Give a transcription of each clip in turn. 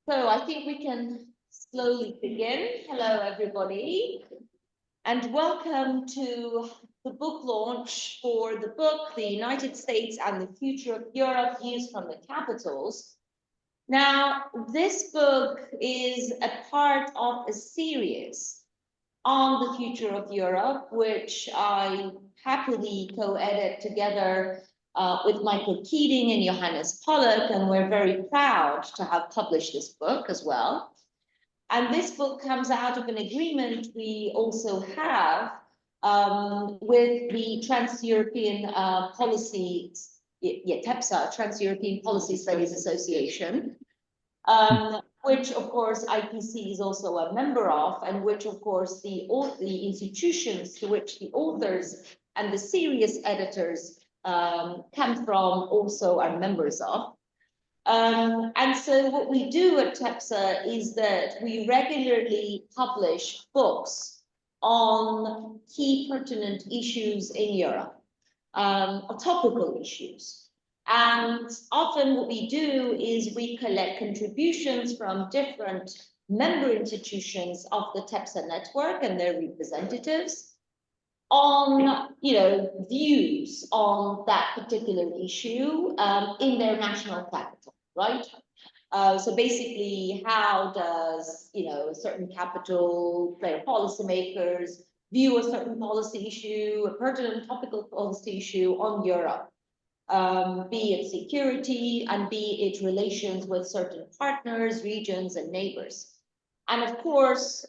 So I think we can slowly begin. Hello, everybody, and welcome to the book launch for the book, The United States and the Future of Europe, Views from the Capitals. Now, this book is a part of a series on the future of Europe, which I happily co-edit together with Michael Keating and Johannes Pollack, and we're very proud to have published this book as well. And this book comes out of an agreement we also have with the Trans-European Policy, TEPSA, Trans-European Policy Studies Association, which of course IPC is also a member of, and which of course the institutions to which the authors and the serious editors come from also are members of. And so what we do at TEPSA is that we regularly publish books on key pertinent issues in Europe, or topical issues. And often what we do is we collect contributions from different member institutions of the TEPSA network and their representatives on, views on that particular issue in their national capital, right? So basically, how does, a certain capital, their policymakers view a certain policy issue, a pertinent topical policy issue on Europe, be it security and be it relations with certain partners, regions, and neighbors. And of course,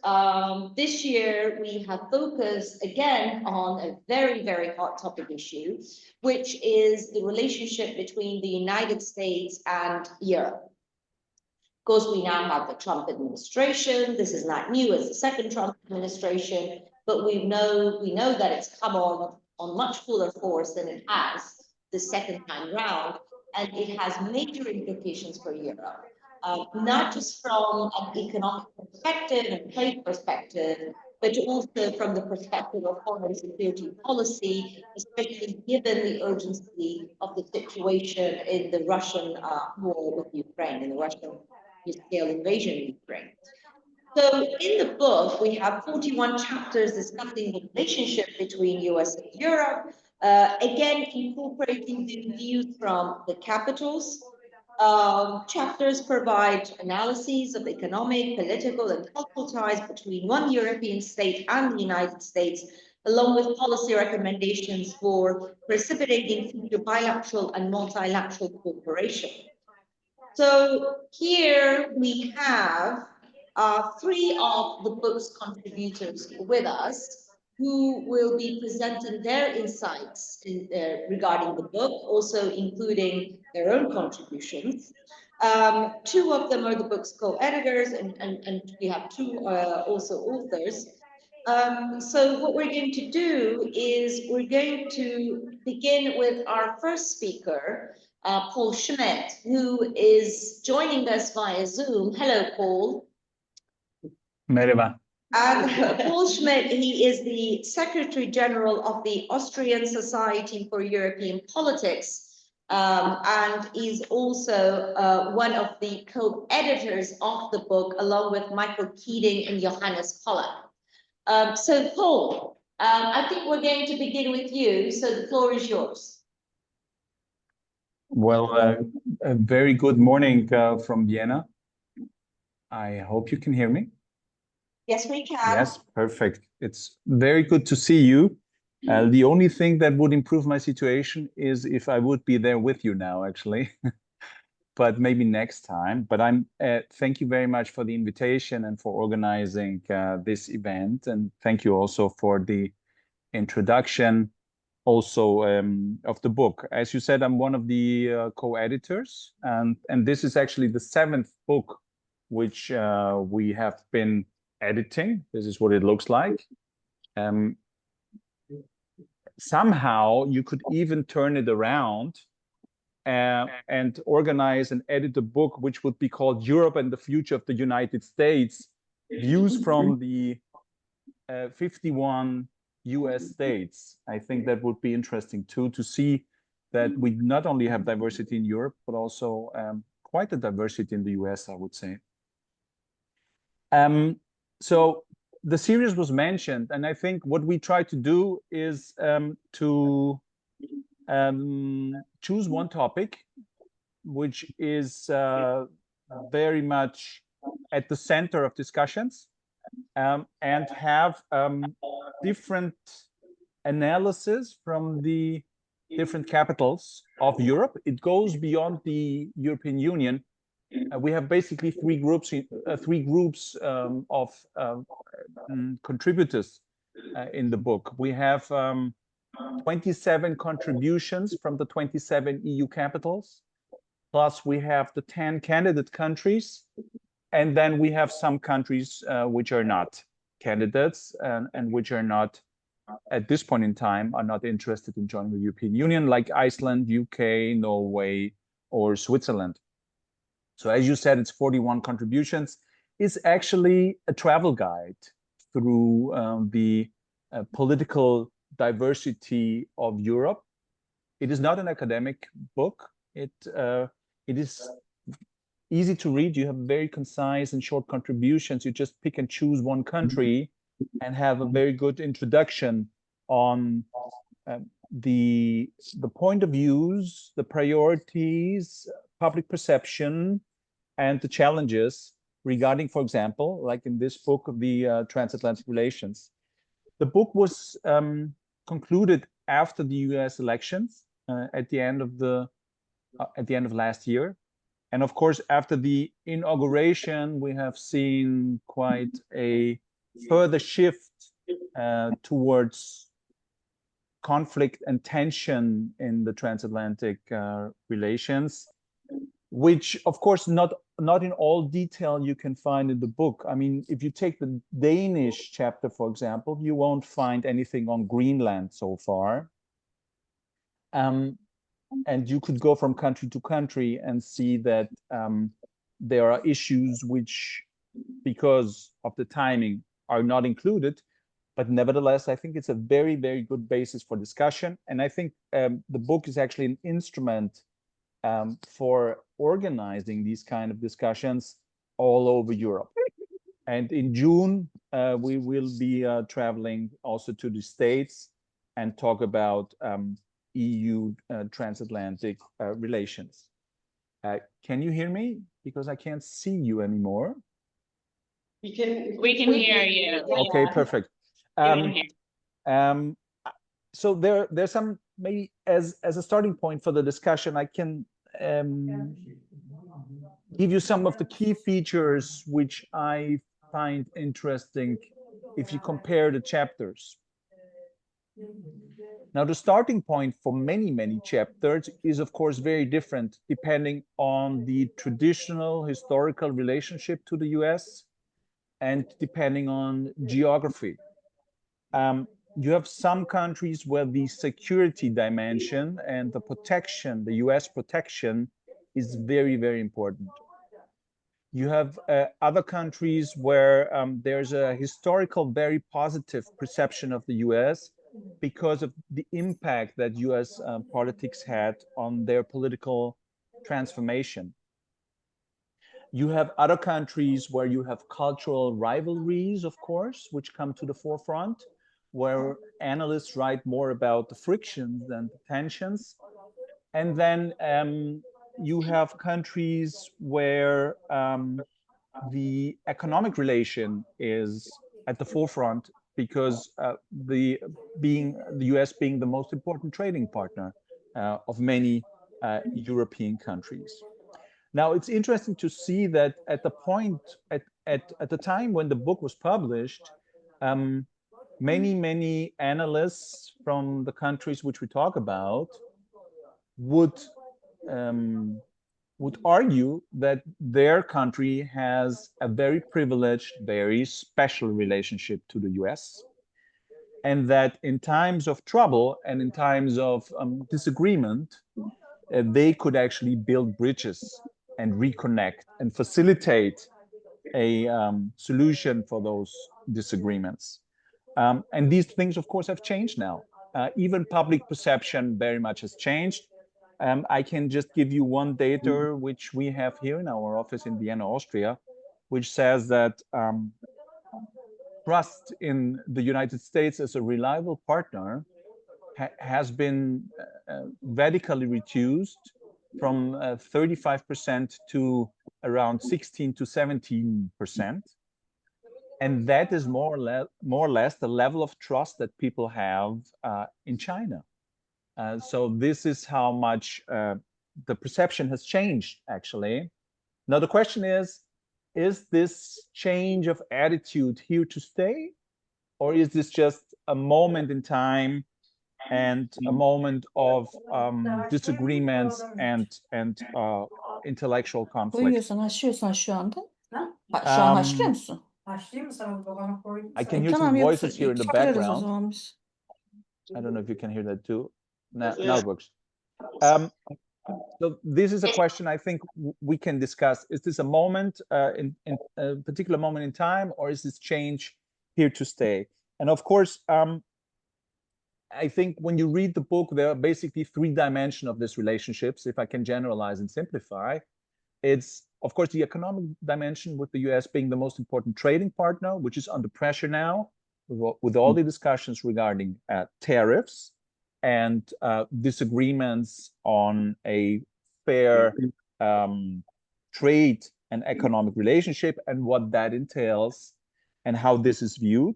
this year we have focused again on a very, very hot topic issue, which is the relationship between the United States and Europe. Of course, we now have the Trump administration. This is not new, it's the second Trump administration, but we know that it's come on much fuller force than it has the second time round, and it has major implications for Europe. Not just from an economic perspective and trade perspective, but also from the perspective of foreign security policy, especially given the urgency of the situation in the Russian war with Ukraine, in the Russian scale invasion of Ukraine. So in the book, we have 41 chapters discussing the relationship between US and Europe, again, incorporating the views from the capitals. Chapters provide analyses of economic, political, and cultural ties between one European state and the United States, along with policy recommendations for precipitating future bilateral and multilateral cooperation. So here we have three of the book's contributors with us, who will be presenting their insights regarding the book, also including their own contributions. Two of them are the book's co-editors, and we have two also authors. So what we're going to do is we're going to begin with our first speaker, Paul Schmidt, who is joining us via Zoom. Hello, Paul. Merhaba. And Paul Schmidt, he is the Secretary General of the Austrian Society for European Politics, and is also one of the co-editors of the book, along with Michael Keating and Johannes Pollack. So Paul, I think we're going to begin with you, so the floor is yours. Well, a very good morning from Vienna. I hope you can hear me. Yes, we can. Yes, perfect. It's very good to see you. The only thing that would improve my situation is if I would be there with you now, actually, but maybe next time. But thank you very much for the invitation and for organizing this event. And thank you also for the introduction also of the book. As you said, I'm one of the co-editors, and this is actually the seventh book which we have been editing. This is what it looks like. Somehow you could even turn it around and organize and edit a book which would be called Europe and the Future of the United States, Views from the 51 US states. I think that would be interesting too, to see that we not only have diversity in Europe, but also quite a diversity in the US, I would say. So the series was mentioned, and I think what we try to do is to choose one topic which is very much at the center of discussions, and have different analysis from the different capitals of Europe. It goes beyond the European Union. We have basically three groups of contributors in the book. We have 27 contributions from the 27 EU capitals, plus we have the 10 candidate countries, and then we have some countries which are not candidates and which are not, at this point in time, are not interested in joining the European Union, like Iceland, UK, Norway, or Switzerland. So as you said, it's 41 contributions. It's actually a travel guide through the political diversity of Europe. It is not an academic book. It is easy to read. You have very concise and short contributions. You just pick and choose one country and have a very good introduction on the point of views, the priorities, public perception, and the challenges regarding, for example, like in this book, the transatlantic relations. The book was concluded after the US elections at the end of last year. And of course, after the inauguration, we have seen quite a further shift towards conflict and tension in the transatlantic relations, which, of course, not in all detail you can find in the book. I mean, if you take the Danish chapter, for example, you won't find anything on Greenland so far. And you could go from country to country and see that there are issues which, because of the timing, are not included. But nevertheless, I think it's a very, very good basis for discussion. And I think the book is actually an instrument for organizing these kind of discussions all over Europe. And in June, we will be traveling also to the States and talk about EU transatlantic relations. Can you hear me? Because I can't see you anymore. We can hear you. Okay, Yeah. perfect. So there's some, maybe as a starting point for the discussion, I can give you some of the key features which I find interesting if you compare the chapters. Now, the starting point for many, many chapters is, of course, very different depending on the traditional historical relationship to the US and depending on geography. You have some countries where the security dimension and the protection, the US protection, is very, very important. You have other countries where there's a historical, very positive perception of the US because of the impact that US politics had on their political transformation. You have other countries where you have cultural rivalries, of course, which come to the forefront, where analysts write more about the frictions than the tensions. And then you have countries where the economic relation is at the forefront because the US being the most important trading partner of many European countries. Now, it's interesting to see that at the time when the book was published, many analysts from the countries which we talk about would argue that their country has a very privileged, very special relationship to the US, and that in times of trouble and in times of disagreement, they could actually build bridges and reconnect and facilitate a solution for those disagreements. And these things, of course, have changed now. Even public perception very much has changed. I can just give you one data which we have here in our office in Vienna, Austria. which says that trust in the United States as a reliable partner has been radically reduced from 35% to around 16 to 17%. And that is more or less the level of trust that people have in China. So this is how much the perception has changed, actually. Now, the question is this change of attitude here to stay? Or is this just a moment in time and a moment of disagreements and intellectual conflict? Uyuyorsan, haşlıyorsan şu anda. Şu an haşlıyor musun? Başlayayım mı sana babana koydum? I can hear Tamam, some yoksa voices here in the çıkarırız o background. zaman biz. I don't know if you can hear that too. Now it works. So this is a question I think we can discuss. Is this a moment in a particular moment in time, or is this change here to stay? And of course, I think when you read the book, there are basically three dimensions of this relationships, if I can generalize and simplify. It's, of course, the economic dimension, with the US being the most important trading partner, which is under pressure now with all the discussions regarding tariffs and disagreements on a fair trade and economic relationship and what that entails and how this is viewed.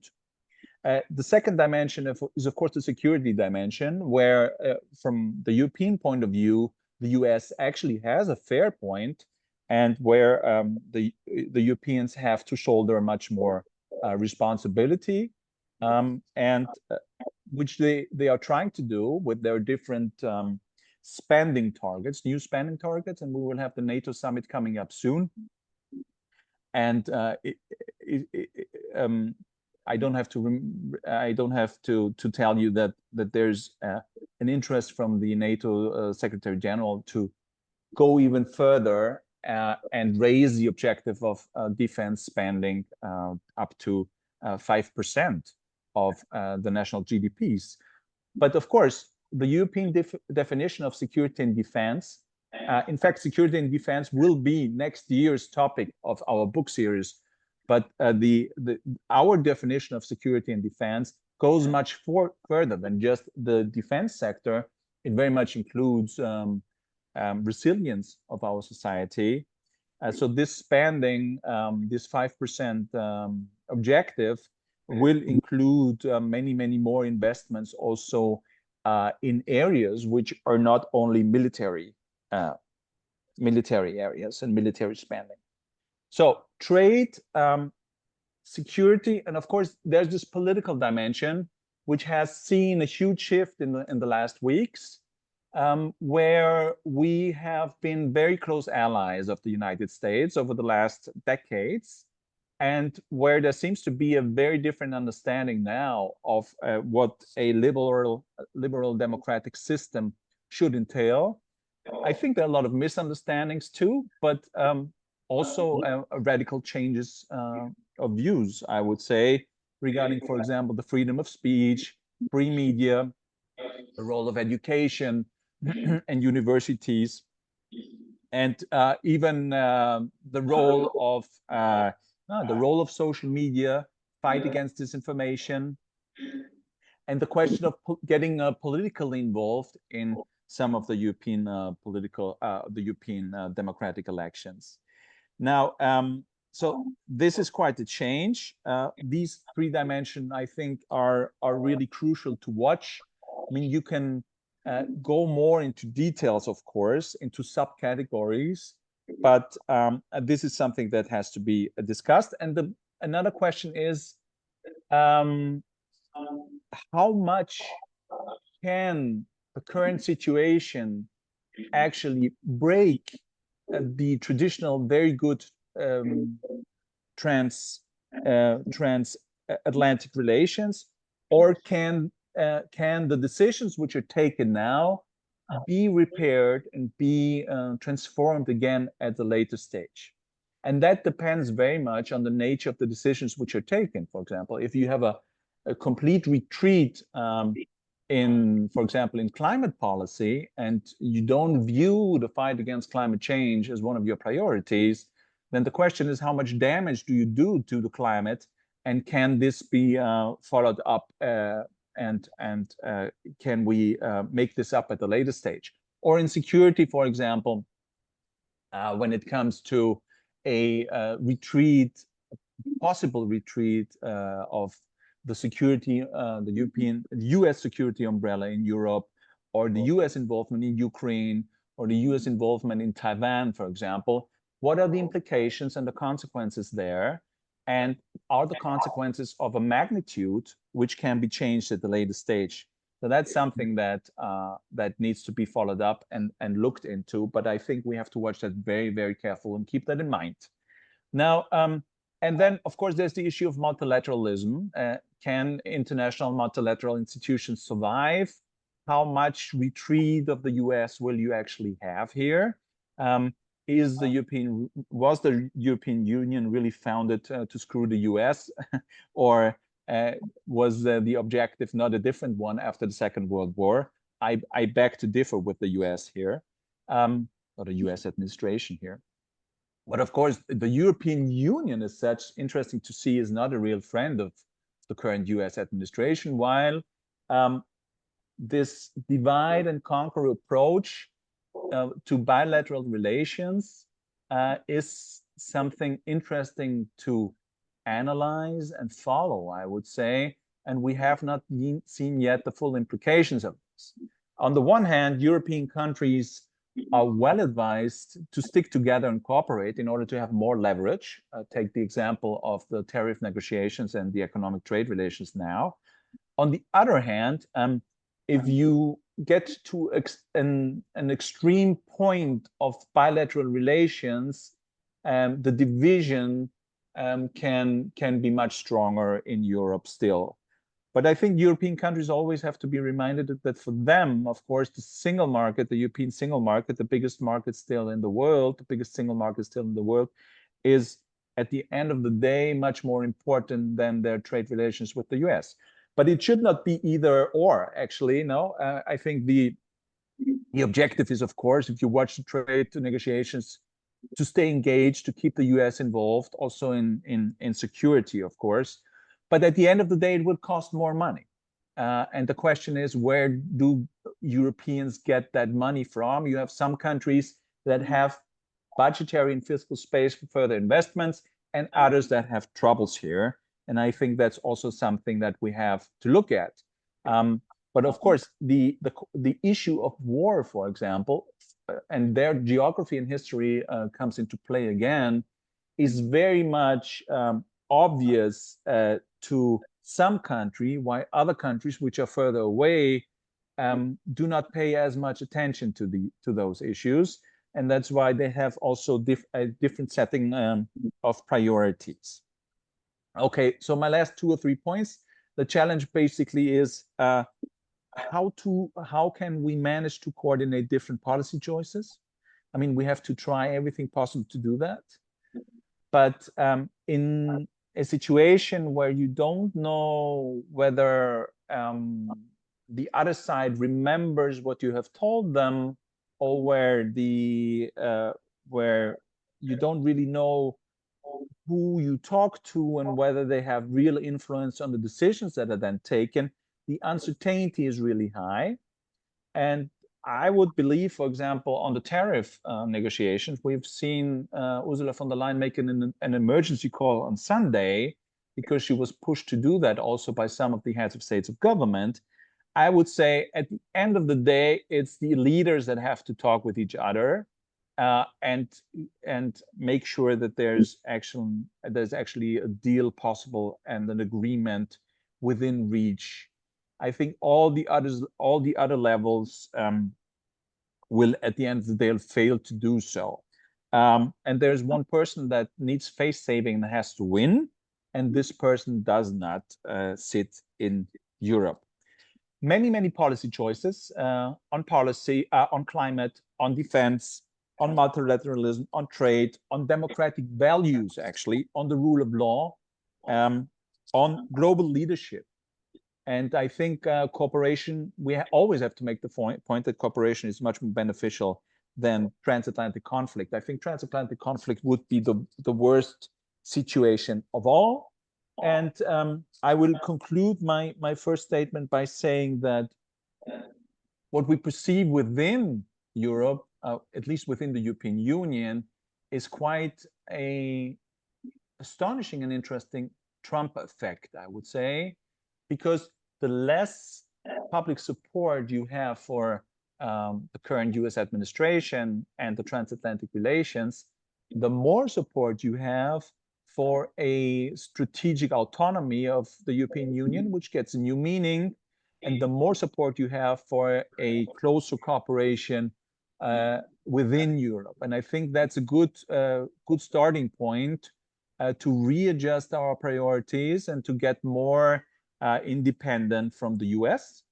The second dimension is, of course, the security dimension, where from the European point of view, the US actually has a fair point, and where the Europeans have to shoulder much more responsibility, and which they are trying to do with their different spending targets, new spending targets, and we will have the NATO summit coming up soon. And I don't have to tell you that there's an interest from the NATO Secretary General to go even further and raise the objective of defense spending up to 5% of the national GDPs. But of course, the European definition of security and defense, in fact, security and defense will be next year's topic of our book series. But our definition of security and defense goes much further than just the defense sector. It very much includes resilience of our society. So this spending, this 5% objective, will include many more investments also in areas which are not only military areas and military spending. So trade, security, and of course, there's this political dimension, which has seen a huge shift in the last weeks, where we have been very close allies of the United States over the last decades, and where there seems to be a very different understanding now of what a liberal democratic system should entail. I think there are a lot of misunderstandings too, but also radical changes of views, I would say, regarding, for example, the freedom of speech, free media, the role of education and universities, and even the role of social media, fight against disinformation, and the question of getting politically involved in some of the European democratic elections. Now, so this is quite a change. These three dimensions, I think, are really crucial to watch. I mean, you can go more into details, of course, into subcategories, but this is something that has to be discussed. And another question is, how much can the current situation actually break the traditional very good transatlantic relations, or can the decisions which are taken now be repaired and be transformed again at a later stage? And that depends very much on the nature of the decisions which are taken. For example, if you have a complete retreat for example, in climate policy, and you don't view the fight against climate change as one of your priorities, then the question is how much damage do you do to the climate, and can this be followed up, and can we make this up at a later stage? Or in security, for example, when it comes to a possible retreat of the security, the US security umbrella in Europe, or the US involvement in Ukraine, or the US involvement in Taiwan, for example. What are the implications and the consequences there? And are the consequences of a magnitude which can be changed at the later stage? So that's something that that needs to be followed up and looked into. But I think we have to watch that very, very careful and keep that in mind. Now, and then, of course, there's the issue of multilateralism. Can international multilateral institutions survive? How much retreat of the US will you actually have here? Was the European Union really founded to screw the US? Or was the objective not a different one after the Second World War? I beg to differ with the US here, or the US administration here. But of course, the European Union as such, interesting to see, is not a real friend of the current US administration, while this divide and conquer approach to bilateral relations is something interesting to analyze and follow, I would say, and we have not seen yet the full implications of this. On the one hand, European countries are well advised to stick together and cooperate in order to have more leverage. Take the example of the tariff negotiations and the economic trade relations now. On the other hand, if you get to an extreme point of bilateral relations, the division can be much stronger in Europe still. But I think European countries always have to be reminded that for them, of course, the single market, the European single market, the biggest market still in the world, the biggest single market still in the world, is at the end of the day much more important than their trade relations with the US. But it should not be either or, actually. No, I think the objective is, of course, if you watch the trade negotiations, to stay engaged, to keep the US involved, also in security, of course. But at the end of the day, it will cost more money. And the question is, where do Europeans get that money from? You have some countries that have budgetary and fiscal space for further investments, and others that have troubles here. And I think that's also something that we have to look at. But of course, the issue of war, for example, and their geography and history comes into play again, is very much obvious to some country, while other countries which are further away do not pay as much attention to those issues, and that's why they have also a different setting of priorities. Okay, so my last 2 or 3 points. The challenge basically is how can we manage to coordinate different policy choices? I mean, we have to try everything possible to do that, but in a situation where you don't know whether the other side remembers what you have told them, or where you don't really know who you talk to and whether they have real influence on the decisions that are then taken, the uncertainty is really high. And I would believe, for example, on the tariff negotiations, we've seen Ursula von der Leyen make an emergency call on Sunday, because she was pushed to do that also by some of the heads of states of government. I would say at the end of the day, it's the leaders that have to talk with each other and make sure that there's actually a deal possible and an agreement within reach. I think all the other levels will, at the end of the day, fail to do so. And there's one person that needs face saving and has to win, and this person does not sit in Europe. Many policy choices on policy, on climate, on defense, on multilateralism, on trade, on democratic values, actually, on the rule of law, on global leadership. And I think cooperation, we always have to make the point that cooperation is much more beneficial than transatlantic conflict. I think transatlantic conflict would be the worst situation of all. And I will conclude my first statement by saying that what we perceive within Europe, at least within the European Union, is quite a astonishing and interesting Trump effect, I would say, because the less public support you have for the current US administration and the transatlantic relations, the more support you have for a strategic autonomy of the European Union, which gets a new meaning, and the more support you have for a closer cooperation within Europe. And I think that's a good starting point to readjust our priorities and to get more independent from the US,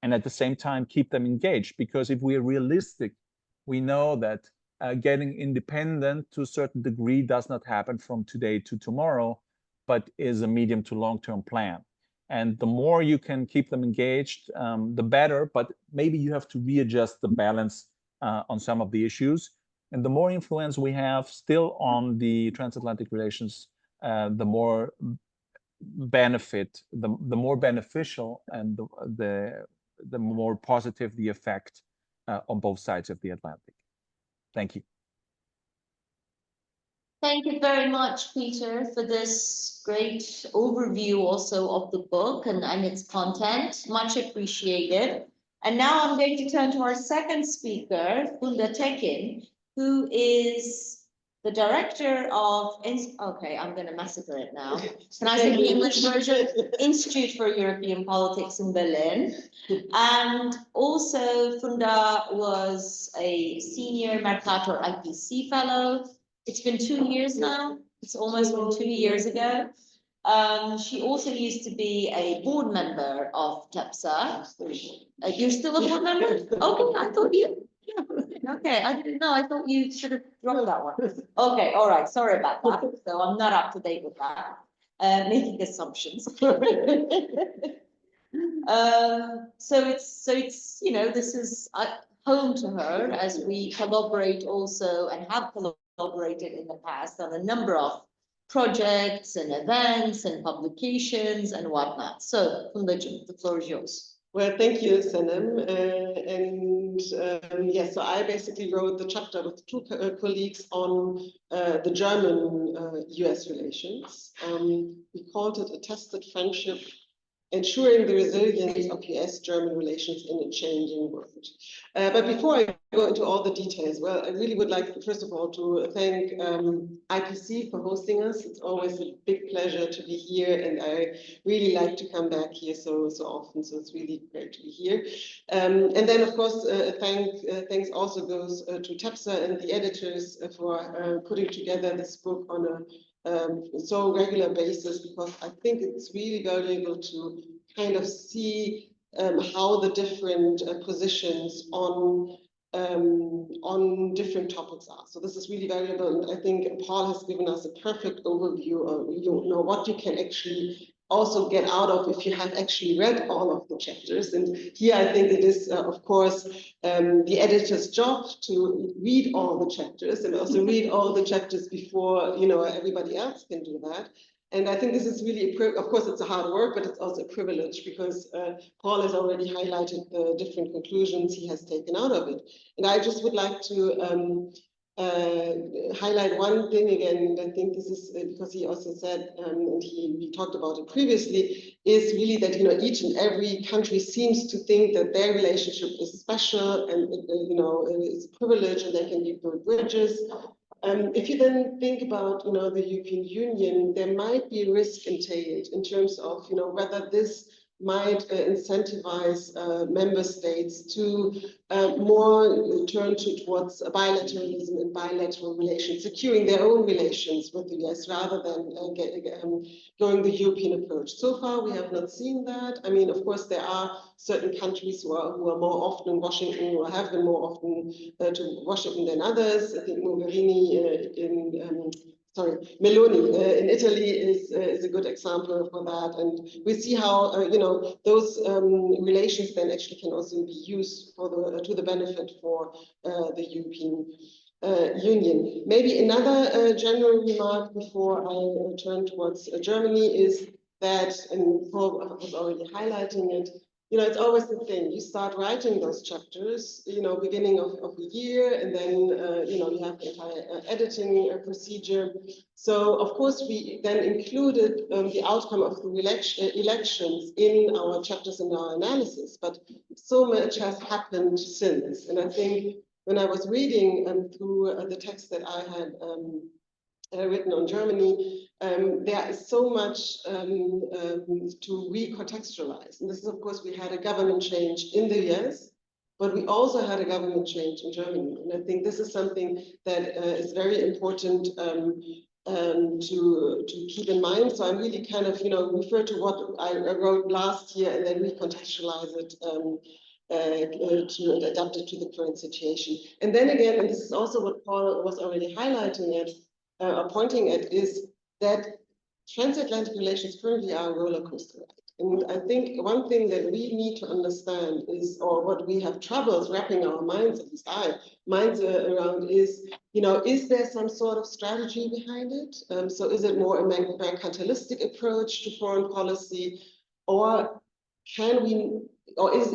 and at the same time keep them engaged. Because if we are realistic, we know that getting independent to a certain degree does not happen from today to tomorrow, but is a medium to long-term plan. And the more you can keep them engaged, the better, but maybe you have to readjust the balance on some of the issues. And the more influence we have still on the transatlantic relations, the more benefit, the more beneficial, and the more positive the effect on both sides of the Atlantic. Thank you. Thank you very much, Peter, for this great overview also of the book and its content. Much appreciated. And now I'm going to turn to our second speaker, Funda Tekin, who is the director of, okay, I'm going to massacre it now. Can I say the English version? Institute for European Politics in Berlin. And also Funda was a senior Mercator IPC fellow. It's been 2 years now. It's almost been 2 years ago. She also used to be a board member of TEPSA. You're still a board member? Okay, I thought you. Okay, I didn't know. I thought you should have dropped that one. Okay, all right. Sorry about that. So I'm not up to date with that. Making assumptions. So it's you know, this is home to her as we collaborate also and have collaborated in the past on a number of projects and events and publications and whatnot. So, Funda, the floor is yours. Well, thank you, Senem. Yes, so I basically wrote the chapter with two colleagues on the German-US relations. We called it A Tested Friendship, Ensuring the Resilience of US-German Relations in a Changing World. But before I go into all the details, well, I really would like, first of all, to thank IPC for hosting us. It's always a big pleasure to be here, and I really like to come back here so often, so it's really great to be here. And then, of course, thanks also goes to TEPSA and the editors for putting together this book on a so regular basis, because I think it's really valuable to kind of see how the different positions on different topics are. So this is really valuable, and I think Paul has given us a perfect overview of what you can actually also get out of if you have actually read all of the chapters. And here I think it is, of course, the editor's job to read all the chapters and also read all the chapters before, everybody else can do that. And I think this is really, of course, it's a hard work, but it's also a privilege, because Paul has already highlighted the different conclusions he has taken out of it. And I just would like to highlight one thing again, and I think this is because he also said, and we talked about it previously, is really that each and every country seems to think that their relationship is special and it's a privilege, and they can build bridges. If you then think about the European Union, there might be a risk entailed in terms of whether this might incentivize member states to more turn towards bilateralism and bilateral relations, securing their own relations with the US rather than going the European approach. So far, we have not seen that. I mean, of course, there are certain countries who are more often in Washington, or have been more often to Washington than others. I think Mogherini in Meloni in Italy is a good example for that, and we see how those relations then actually can also be used for to the benefit for the European Union. Maybe another general remark before I turn towards Germany is that, and Paul was already highlighting it, it's always the thing. You start writing those chapters, beginning of the year, and then, you have the entire editing procedure. So, of course, we then included the outcome of the elections in our chapters and our analysis, but so much has happened since. And I think when I was reading through the text that I had written on Germany, there is so much to recontextualize. And this is, of course, we had a government change in the US, but we also had a government change in Germany. And I think this is something that is very important to keep in mind. So I'm really kind of, refer to what I wrote last year and then recontextualize it to adapt it to the current situation. And then again, and this is also what Paul was already highlighting it, pointing at, is that transatlantic relations currently are a roller coaster ride. And I think one thing that we need to understand is, or what we have troubles wrapping our minds, at least around, is, is there some sort of strategy behind it? So is it more a mercantilistic approach to foreign policy, or can we, or is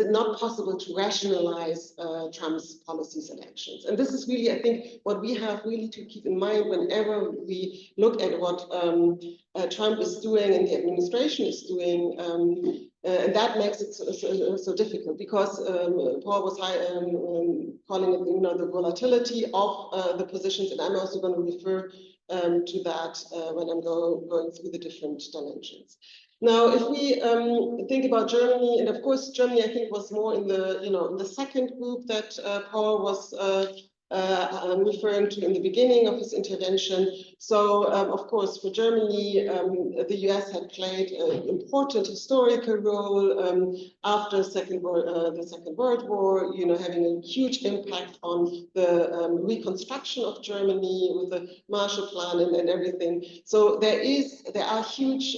it not possible to rationalize Trump's policies and actions? And this is really, I think, what we have really to keep in mind whenever we look at what Trump is doing and the administration is doing. And that makes it so difficult, because Paul was calling it, the volatility of the positions, and I'm also going to refer to that when I'm going through the different dimensions. Now, if we think about Germany, and of course, Germany, I think, was more in the, in the second group that Paul was referring to in the beginning of his intervention. So, of course, for Germany, the US had played an important historical role after the Second World War, having a huge impact on the reconstruction of Germany with the Marshall Plan and everything. So there are huge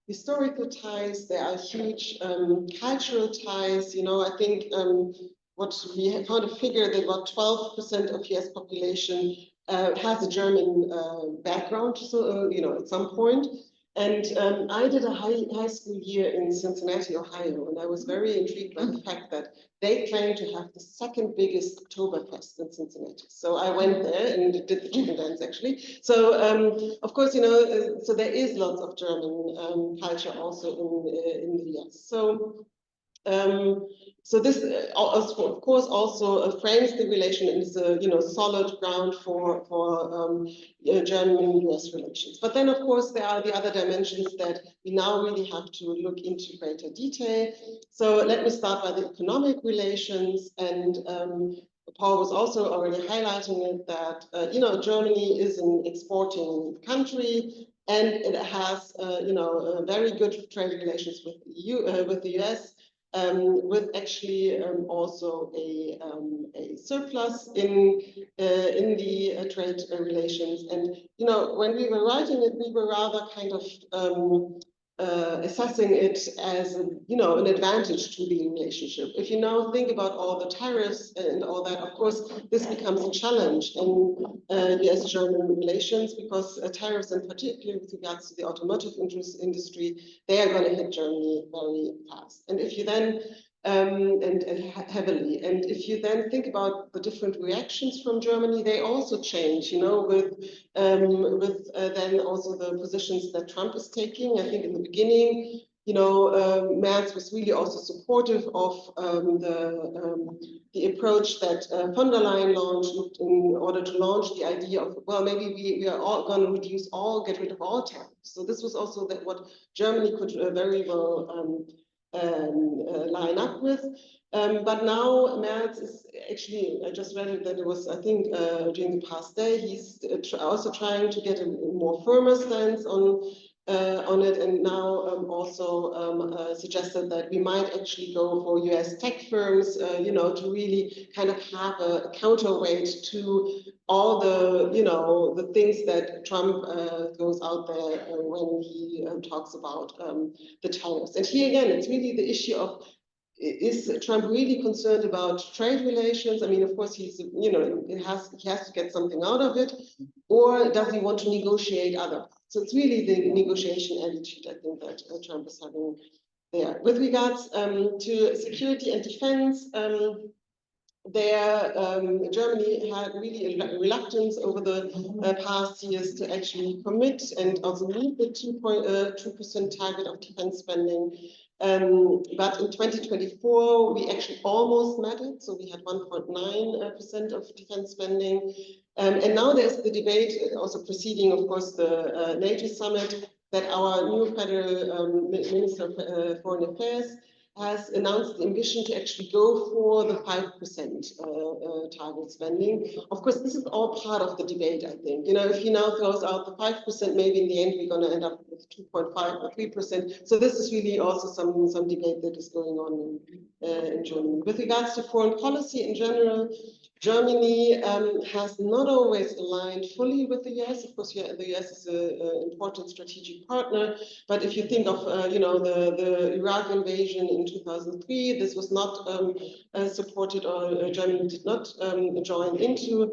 historical ties, there are huge cultural ties. I think what we have found a figure that about 12% of US population has a German background, so, at some point. And I did a high school year in Cincinnati, Ohio, and I was very intrigued by the fact that they claim to have the second biggest Oktoberfest in Cincinnati. So I went there and did the chicken dance, actually. So, of course, so there is lots of German culture also in the US. So, so this, of course, also frames the relation and is a solid ground for German-US relations. But then, of course, there are the other dimensions that we now really have to look into greater detail. So let me start by the economic relations, and Paul was also already highlighting it that Germany is an exporting country, and it has very good trade relations with the US. With actually also a surplus in the trade relations. And when we were writing it, we were rather kind of assessing it as an advantage to the relationship. If you now think about all the tariffs and all that, of course, this becomes a challenge in US-German relations, because tariffs, in particular with regards to the automotive industry, they are going to hit Germany very fast. And if you then and heavily. And if you then think about the different reactions from Germany, they also change, with then also the positions that Trump is taking. I think in the beginning, Merz was really also supportive of the approach that von der Leyen launched in order to launch the idea of, well, maybe we are all going to get rid of all tariffs. So this was also what Germany could very well line up with. But now Merz is actually, I just read it that it was, I think, during the past day, he's also trying to get a more firmer stance on on it, and now also suggested that we might actually go for US tech firms, to really kind of have a counterweight to all the, the things that Trump goes out there when he talks about the tariffs. And here again, it's really the issue of, is Trump really concerned about trade relations? I mean, of course, he's, he has to get something out of it, or does he want to negotiate other parts? So it's really the negotiation attitude, I think, that Trump is having there. With regards to security and defense, Germany had really a reluctance over the past years to actually commit and also meet the 2% target of defense spending. But in 2024, we actually almost met it. So we had 1.9% of defense spending. And now there's the debate also preceding, of course, the NATO summit, that our new federal Minister of Foreign Affairs has announced the ambition to actually go for the 5% target spending. Of course, this is all part of the debate, I think. If he now throws out the 5%, maybe in the end we're going to end up with 2.5 or 3%. So this is really also some debate that is going on in Germany. With regards to foreign policy in general, Germany has not always aligned fully with the US. Of course, the US is an important strategic partner. But if you think of, the Iraq invasion in 2003, this was not supported, or Germany did not join into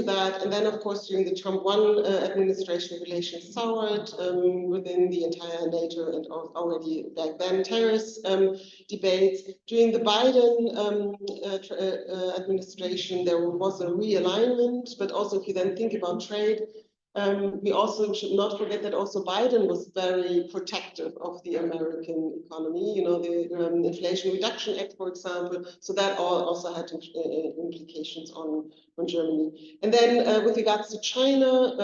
that. And then, of course, during the Trump 1 administration, relations soured within the entire NATO and already back then terrorist debates. During the Biden administration, there was a realignment, but also if you then think about trade, we also should not forget that also Biden was very protective of the American economy, the Inflation Reduction Act, for example. So that also had implications on Germany. And then with regards to China,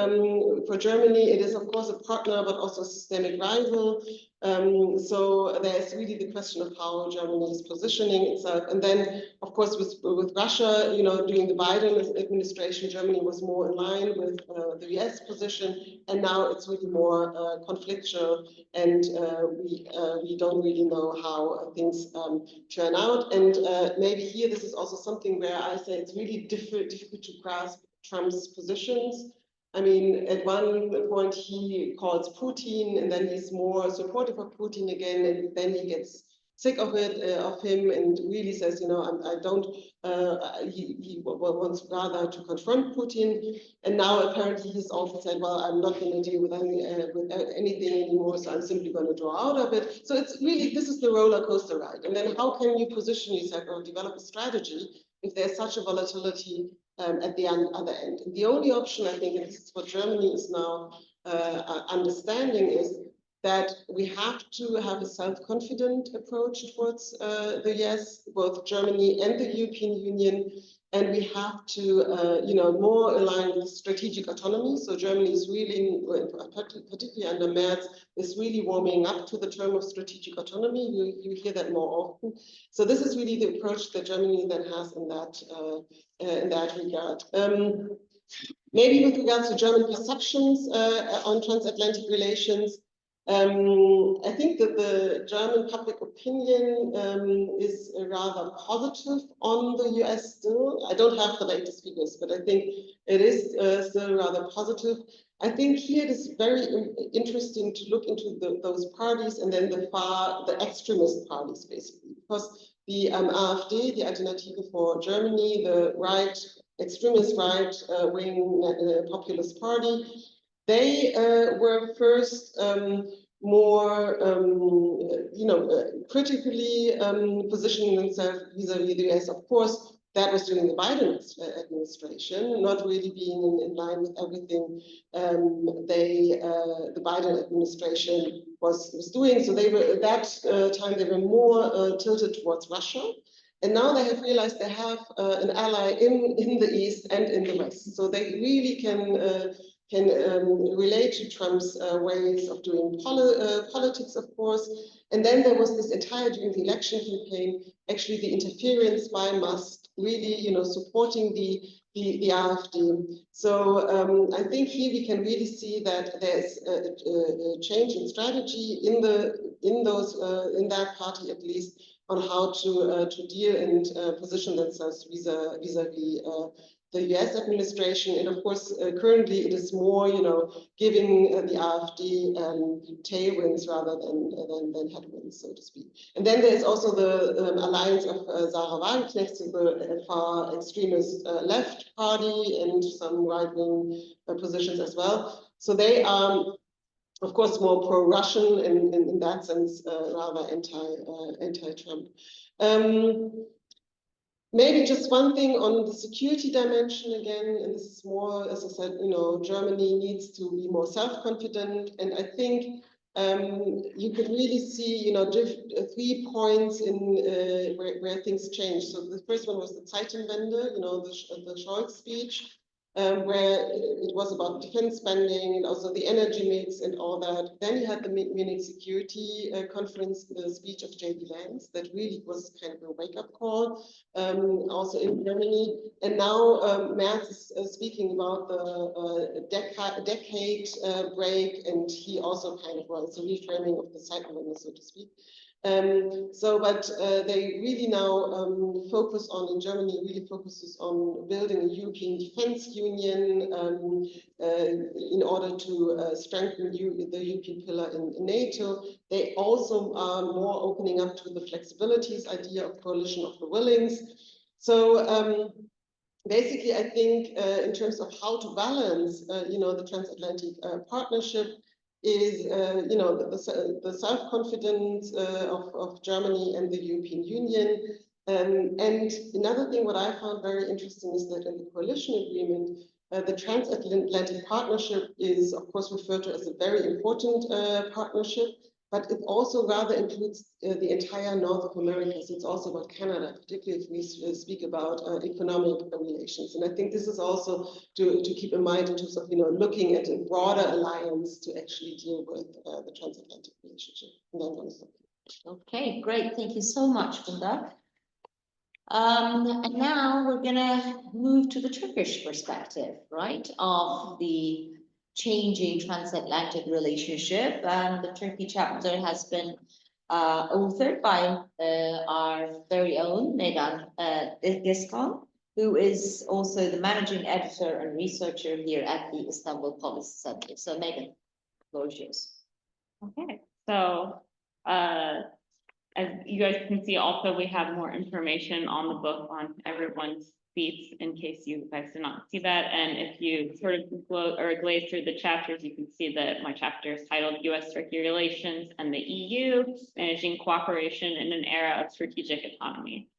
for Germany, it is of course a partner, but also a systemic rival. So there's really the question of how Germany is positioning itself. And then, of course, with Russia, during the Biden administration, Germany was more in line with the US position, and now it's really more conflictual, and we don't really know how things turn out. And maybe here, this is also something where I say it's really difficult to grasp Trump's positions. I mean, at one point he calls Putin, and then he's more supportive of Putin again, and then he gets sick of him, and really says, he wants rather to confront Putin. And now apparently he's also said, well, I'm not going to deal with anything anymore, so I'm simply going to draw out of it. So it's really, this is the roller coaster ride. And then how can you position yourself or develop a strategy if there's such a volatility at the other end? And the only option, I think, and this is what Germany is now understanding, is that we have to have a self-confident approach towards the US, both Germany and the European Union, and we have to, more align with strategic autonomy. So Germany is really, particularly under Merz, is really warming up to the term of strategic autonomy. You hear that more often. So this is really the approach that Germany then has in that regard. Maybe with regards to German perceptions on transatlantic relations, I think that the German public opinion is rather positive on the US still. I don't have the latest figures, but I think it is still rather positive. I think here it is very interesting to look into those parties, and then the extremist parties, basically, because the AfD, the Alternative for Germany, the extremist right-wing populist party, they were first more, critically positioning themselves vis-a-vis the US. Of course, that was during the Biden administration, not really being in line with everything the Biden administration was doing. So they were, at that time, they were more tilted towards Russia. And now they have realized they have an ally in the East and in the West. So they really can relate to Trump's ways of doing politics, of course. And then there was this entire, during the election campaign, actually the interference by Musk, really, supporting the the AfD. So I think here we can really see that there's a change in strategy in that party, at least, on how to deal and position themselves vis-a-vis the US administration. And of course, currently it is more, giving the AfD tailwinds rather than headwinds, so to speak. And then there's also the alliance of Sarah Wagenknecht, so the far extremist left party, and some right-wing positions as well. So they are, of course, more pro-Russian and in that sense, rather anti-Trump. Maybe just one thing on the security dimension again, and this is more, as I said, Germany needs to be more self-confident, and I think you could really see, 3 points in where things change. So the first one was the Zeitenwende, the Scholz speech, where it was about defense spending and also the energy mix and all that. Then you had the Munich Security Conference, the speech of J.D. Vance, that really was kind of a wake-up call, also in Germany. And now Merz is speaking about the decade break, and he also kind of was a reframing of the Zeitenwende, so to speak. But they really now focus on, in Germany, really focuses on building a European defense union in order to strengthen the European pillar in NATO. They also are more opening up to the flexibilities idea of coalition of the willings. So basically, I think in terms of how to balance, the transatlantic partnership, is the self-confidence of Germany and the European Union. And another thing what I found very interesting is that in the coalition agreement, the transatlantic partnership is, of course, referred to as a very important partnership, but it also rather includes the entire North of America. So it's also about Canada, particularly if we speak about economic relations. And I think this is also to keep in mind in terms of, looking at a broader alliance to actually deal with the transatlantic relationship. Okay, great. Thank you so much, Funda. And now we're gonna move to the Turkish perspective, right, of the changing transatlantic relationship, and the Turkey chapter has been authored by our very own Megan Gisclon, who is also the managing editor and researcher here at the Istanbul Policy Center. So Megan, the floor is yours. Okay, so as you guys can see, also we have more information on the book on everyone's seats in case you guys did not see that. And if you sort of glaze through the chapters, you can see that my chapter is titled US-Turkey Relations and the EU, Managing Cooperation in an Era of Strategic Autonomy.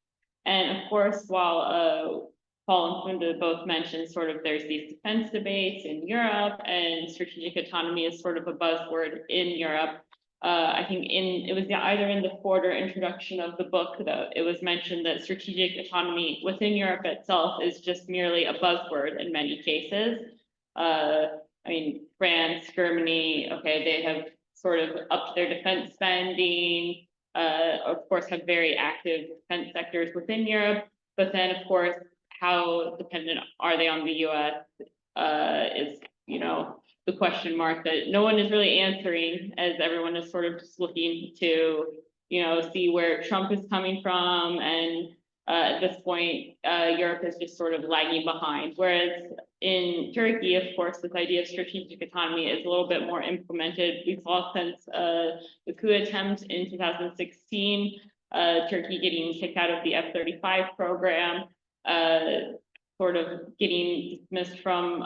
And of course, while Paul and Funda both mentioned sort of there's these defense debates in Europe, and strategic autonomy is sort of a buzzword in Europe. I think it was either in the Ford or introduction of the book that it was mentioned that strategic autonomy within Europe itself is just merely a buzzword in many cases. I mean, France, Germany, okay, they have sort of upped their defense spending, of course, have very active defense sectors within Europe, but then, of course, how dependent are they on the US is, the question mark that no one is really answering, as everyone is sort of just looking to, see where Trump is coming from. And at this point, Europe is just sort of lagging behind. Whereas in Turkey, of course, this idea of strategic autonomy is a little bit more implemented. We saw since the coup attempt in 2016, Turkey getting kicked out of the F-35 program, sort of getting dismissed from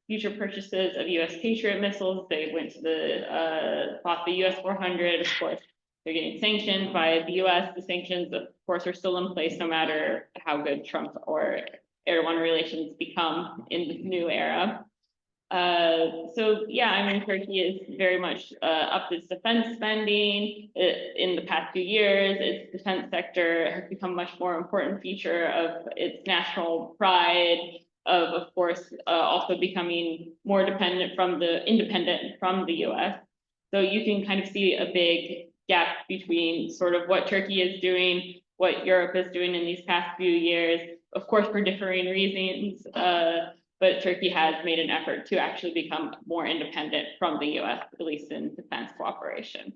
future purchases of US Patriot missiles. They went to bought the US 400, of course, they're getting sanctioned by the US. The sanctions, of course, are still in place no matter how good Trump or Erdogan relations become in this new era. So yeah, I mean, Turkey is very much upped its defense spending in the past few years. Its defense sector has become a much more important feature of its national pride, of course, also becoming more independent from the US. So you can kind of see a big gap between sort of what Turkey is doing, what Europe is doing in these past few years, of course, for differing reasons, but Turkey has made an effort to actually become more independent from the US, at least in defense cooperation.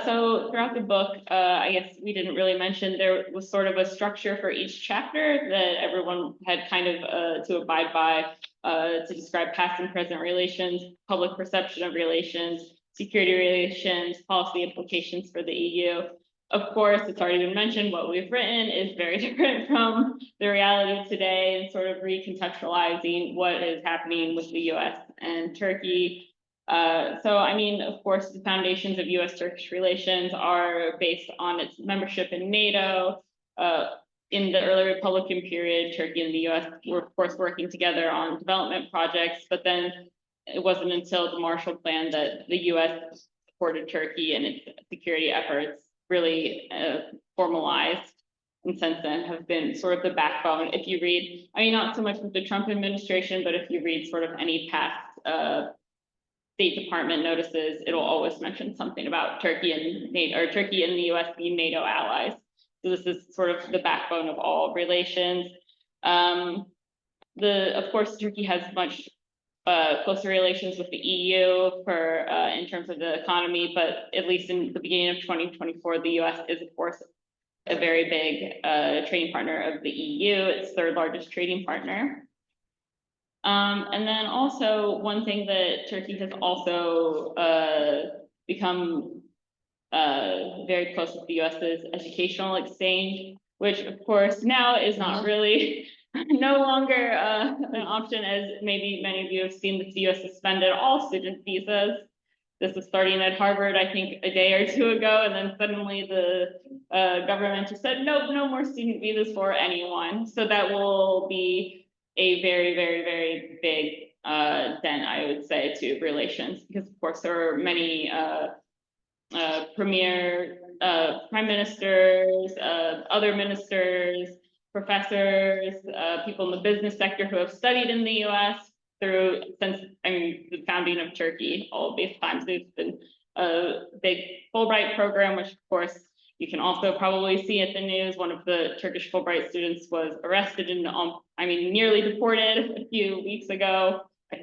So throughout the book, I guess we didn't really mention, there was sort of a structure for each chapter that everyone had kind of to abide by, to describe past and present relations, public perception of relations, security relations, policy implications for the EU. Of course, it's already been mentioned, what we've written is very different from the reality today, and sort of recontextualizing what is happening with the US and Turkey. So, I mean, of course, the foundations of US-Turkish relations are based on its membership in NATO. In the early Republican period, Turkey and the US were, of course, working together on development projects, but then it wasn't until the Marshall Plan that the US supported Turkey and its security efforts really formalized, and since then have been sort of the backbone. If you read, I mean, not so much with the Trump administration, but if you read sort of any past State Department notices, it'll always mention something about Turkey and NATO, or Turkey and the US being NATO allies. So this is sort of the backbone of all relations. Of course, Turkey has much closer relations with the EU for in terms of the economy, but at least in the beginning of 2024, the US is, of course, a very big trading partner of the EU, its third largest trading partner. And then also one thing that Turkey has also become very close with the US is educational exchange, which of course now is not really no longer an option, as maybe many of you have seen that the US suspended all student visas. This was starting at Harvard, I think, a day or two ago, and then suddenly the government just said, nope, no more student visas for anyone. So that will be a very, very, very big dent, I would say, to relations, because of course there are many premier prime ministers, other ministers, professors, people in the business sector who have studied in the US since the founding of Turkey. All of these times there's been a big Fulbright program, which of course you can also probably see at the news. One of the Turkish Fulbright students was arrested and nearly deported a few weeks ago,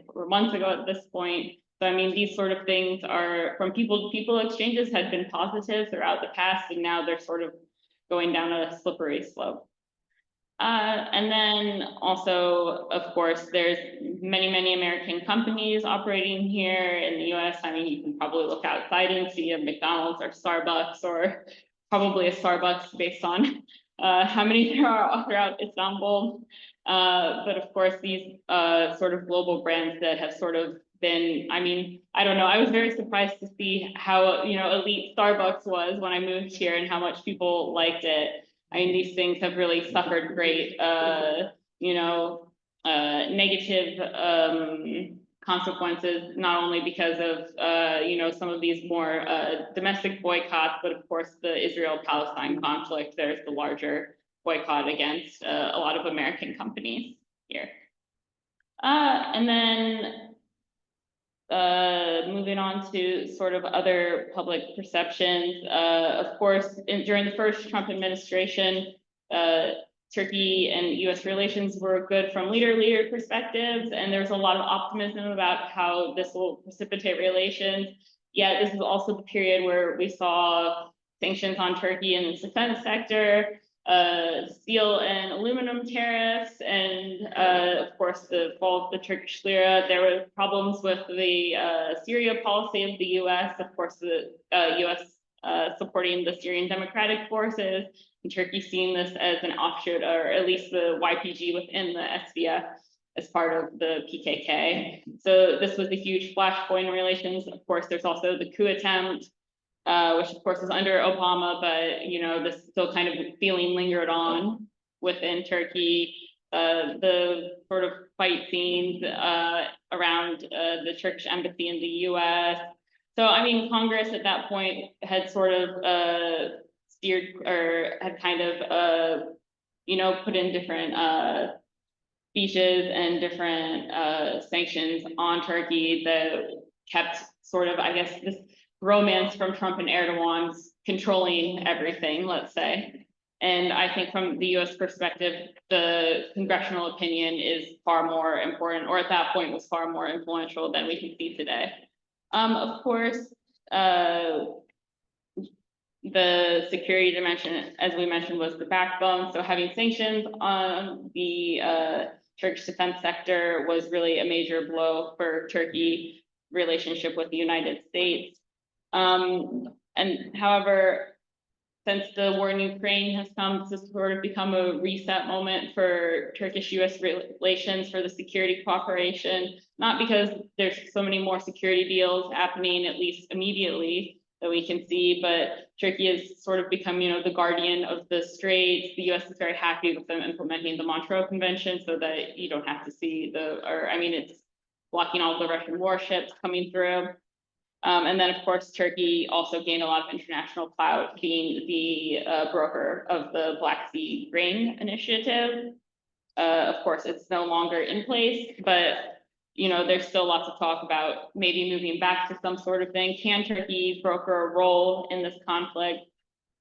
or months ago at this point. So, I mean, these sort of things are from people to people exchanges had been positive throughout the past, and now they're sort of going down a slippery slope. And then also, of course, there's many American companies operating here in the US. I mean, you can probably look outside and see a McDonald's or Starbucks, or probably a Starbucks based on how many there are throughout Istanbul. But of course, these sort of global brands that have sort of been, I mean, I don't know, I was very surprised to see how, elite Starbucks was when I moved here and how much people liked it. I mean, these things have really suffered great, negative consequences, not only because of, some of these more domestic boycotts, but of course the Israel-Palestine conflict, there's the larger boycott against a lot of American companies here. And then moving on to sort of other public perceptions, of course, during the first Trump administration, Turkey and US relations were good from leader perspectives, and there's a lot of optimism about how this will precipitate relations. Yet this is also the period where we saw sanctions on Turkey in the defense sector, steel and aluminum tariffs, and of course the fall of the Turkish lira. There were problems with the Syria policy of the US, of course the US supporting the Syrian Democratic Forces, and Turkey seeing this as an offshoot, or at least the YPG within the SDF as part of the PKK. So this was a huge flashpoint in relations. Of course, there's also the coup attempt, which of course is under Obama, but this still kind of feeling lingered on within Turkey. The sort of fight scenes around the Turkish embassy in the US. So, I mean, Congress at that point had sort of steered, or had kind of, put in different speeches and different sanctions on Turkey that kept sort of, I guess, this romance from Trump and Erdogan's controlling everything, let's say. And I think from the US perspective, the congressional opinion is far more important, or at that point was far more influential than we can see today. Of course, the security dimension, as we mentioned, was the backbone. So having sanctions on the Turkish defense sector was really a major blow for Turkey relationship with the United States. And however, since the war in Ukraine has come to sort of become a reset moment for Turkish-US relations, for the security cooperation, not because there's so many more security deals happening, at least immediately, that we can see, but Turkey has sort of become, you know, the guardian of the Straits. The US is very happy with them implementing the Montreux Convention so that you don't have to see it's blocking all the Russian warships coming through. And then, of course, Turkey also gained a lot of international clout, being the broker of the Black Sea Grain Initiative. Of course, it's no longer in place, but you know, there's still lots of talk about maybe moving back to some sort of thing. Can Turkey broker a role in this conflict?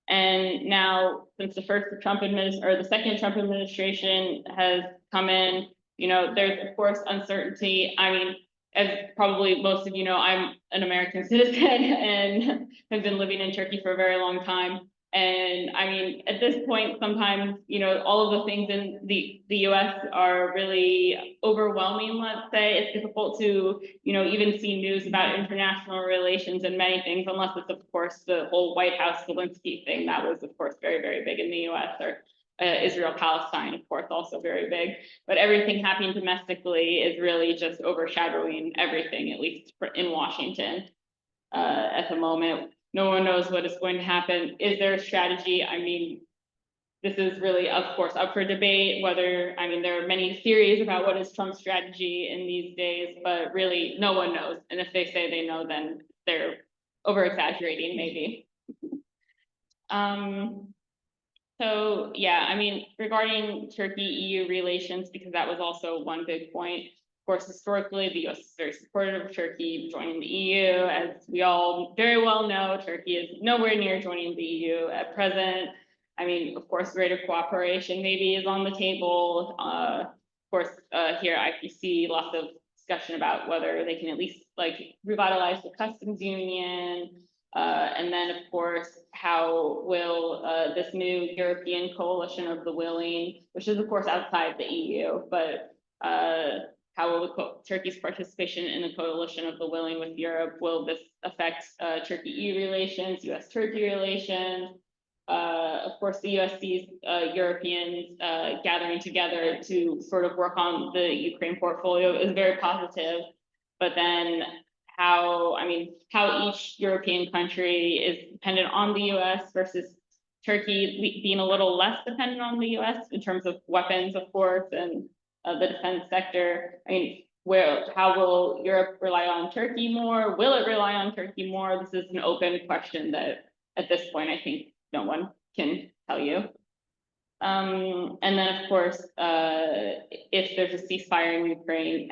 And now, since the second Trump administration has come in, you know, there's of course uncertainty. I mean, as probably most of you know, I'm an American citizen and have been living in Turkey for a very long time. And I mean, at this point, sometimes, you know, all of the things in the US are really overwhelming, let's say. It's difficult to, you know, even see news about international relations and many things, unless it's, of course, the whole White House Zelensky thing. That was, of course, very, very big in the US, or Israel-Palestine, of course, also very big. But everything happening domestically is really just overshadowing everything, at least in Washington at the moment. No one knows what is going to happen. Is there a strategy? I mean, this is really, of course, up for debate, whether, I mean, there are many theories about what is Trump's strategy in these days, but really no one knows. And if they say they know, then they're over-exaggerating, maybe. So yeah, I mean, regarding Turkey-EU relations, because that was also one big point. Of course, historically, the US is very supportive of Turkey joining the EU. As we all very well know, Turkey is nowhere near joining the EU at present. I mean, of course, greater cooperation maybe is on the table. Of course, here at IPC, lots of discussion about whether they can at least like revitalize the customs union. And then, of course, how will this new European coalition of the willing, which is, of course, outside the EU, but how will Turkey's participation in the coalition of the willing with Europe, will this affect Turkey-EU relations, US-Turkey relations? Of course, the US sees Europeans gathering together to sort of work on the Ukraine portfolio is very positive, but then how each European country is dependent on the US versus Turkey being a little less dependent on the US in terms of weapons, of course, and the defense sector. I mean, how will Europe rely on Turkey more? Will it rely on Turkey more? This is an open question that at this point, I think no one can tell you. And then, of course, if there's a ceasefire in Ukraine,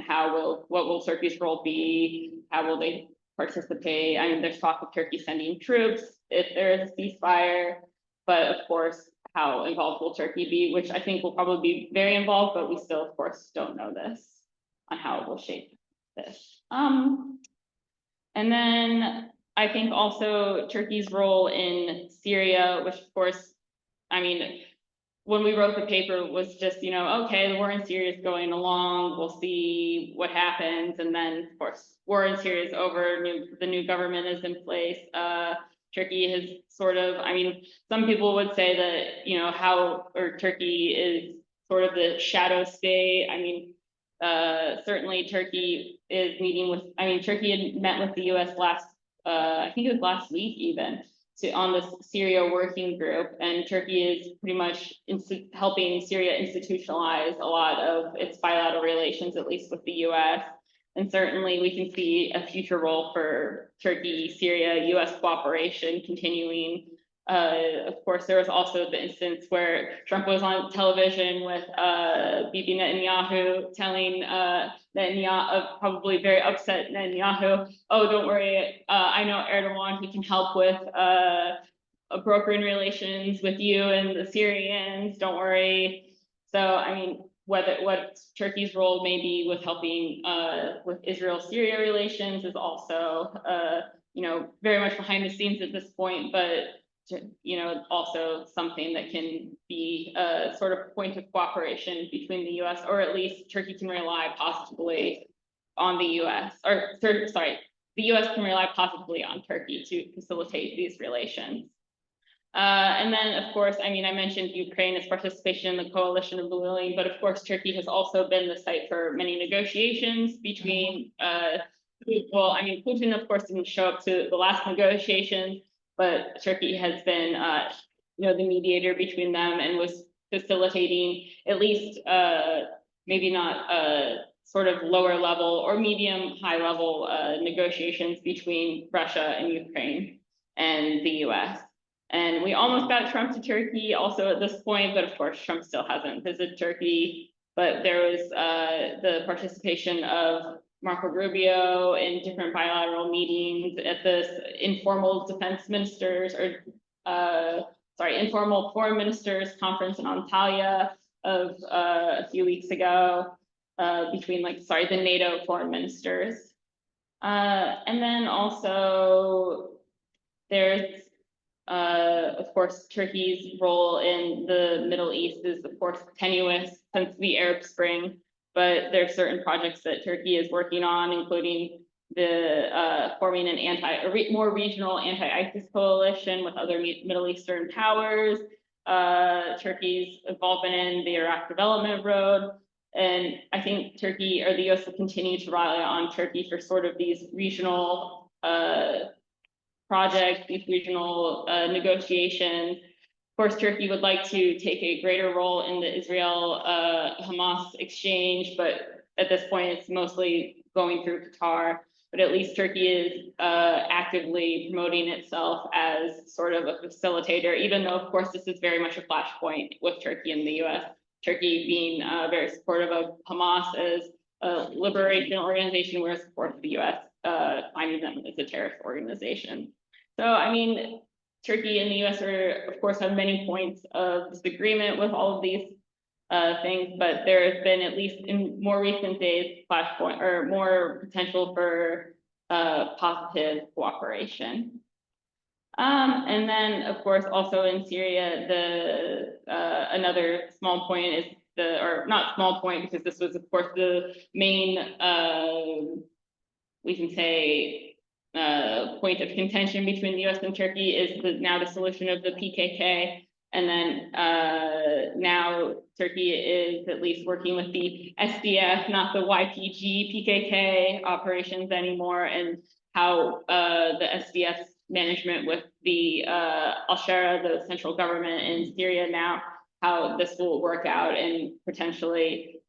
what will Turkey's role be? How will they participate? I mean, there's talk of Turkey sending troops if there is a ceasefire, but of course, how involved will Turkey be? Which I think will probably be very involved, but we still, of course, don't know this on how it will shape this. And then I think also Turkey's role in Syria, which of course, I mean, when we wrote the paper was just, you know, okay, the war in Syria is going along, we'll see what happens. And then, of course, war in Syria is over, the new government is in place. Turkey has sort of, I mean, some people would say that, you know, Turkey is sort of the shadow state. I mean, certainly Turkey is meeting with, Turkey had met with the US I think it was last week even, on the Syria working group, and Turkey is pretty much helping Syria institutionalize a lot of its bilateral relations, at least with the US. And certainly we can see a future role for Turkey, Syria, US cooperation continuing. Of course, there was also the instance where Trump was on television with Bibi Netanyahu telling Netanyahu, probably very upset Netanyahu, oh, don't worry, I know Erdogan, he can help with brokering relations with you and the Syrians, don't worry. So, I mean, what Turkey's role may be with helping with Israel-Syria relations is also, you know, very much behind the scenes at this point, but, you know, also something that can be a sort of point of cooperation between the US, or at least Turkey can rely positively on the US, or sorry, the US can rely positively on Turkey to facilitate these relations. And then, of course, I mean, I mentioned Ukraine's participation in the coalition of the willing, but of course, Turkey has also been the site for many negotiations between, well, I mean, Putin, of course, didn't show up to the last negotiations, but Turkey has been, you know, the mediator between them and was facilitating at least, maybe not sort of lower level or medium high level negotiations between Russia and Ukraine and the US. And we almost got Trump to Turkey also at this point, but of course, Trump still hasn't visited Turkey. But there was the participation of Marco Rubio in different bilateral meetings at this informal defense ministers, or informal foreign ministers conference in Antalya of a few weeks ago, between the NATO foreign ministers. And then also there's, of course, Turkey's role in the Middle East is, of course, tenuous since the Arab Spring, but there are certain projects that Turkey is working on, including the forming an more regional anti-ISIS coalition with other Middle Eastern powers, Turkey's involvement in the Iraq Development Road, and I think Turkey, or the US, will continue to rely on Turkey for sort of these regional projects, these regional negotiations. Of course, Turkey would like to take a greater role in the Israel-Hamas exchange, but at this point, it's mostly going through Qatar. But at least Turkey is actively promoting itself as sort of a facilitator, even though, of course, this is very much a flashpoint with Turkey and the US. Turkey being very supportive of Hamas as a liberation organization, whereas, of course, the US finding them as a terrorist organization. So, I mean, Turkey and the US of course, have many points of disagreement with all of these things, but there has been, at least in more recent days, flashpoint or more potential for positive cooperation. And then, of course, also in Syria, another small point is or not small point, because this was, of course, the main, we can say, point of contention between the US and Turkey is now the solution of the PKK. And then now Turkey is at least working with the SDF, not the YPG PKK operations anymore, and how the SDF's management with the al-Shara, the central government in Syria now, how this will work out and potentially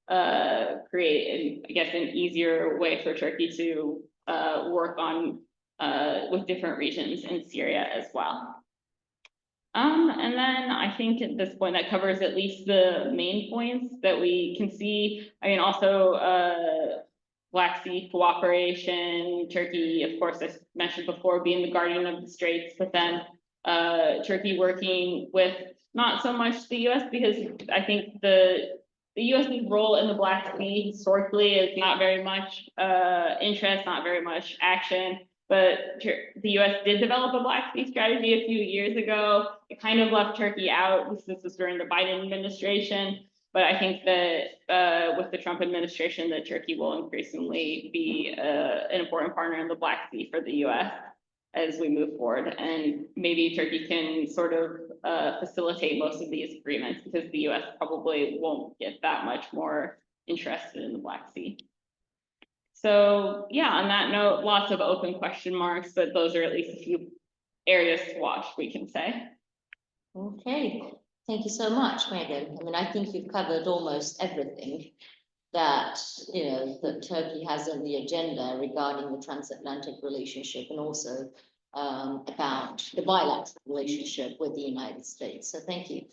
create, I guess, an easier way for Turkey to work on with different regions in Syria as well. And then I think at this point that covers at least the main points that we can see. I mean, also Black Sea cooperation, Turkey, of course, I mentioned before, being the guardian of the Straits, but then Turkey working with not so much the US, because I think the US's role in the Black Sea historically is not very much interest, not very much action. But the US did develop a Black Sea strategy a few years ago. It kind of left Turkey out, because this was during the Biden administration. But I think that with the Trump administration, that Turkey will increasingly be an important partner in the Black Sea for the US as we move forward. And maybe Turkey can sort of facilitate most of these agreements, because the US probably won't get that much more interested in the Black Sea. So yeah, on that note, lots of open question marks, but those are at least a few areas to watch, we can say. Okay, thank you so much, Megan. I mean, I think you've covered almost everything that, that Turkey has on the agenda regarding the transatlantic relationship, and also about the bilateral relationship with the United States. So thank you.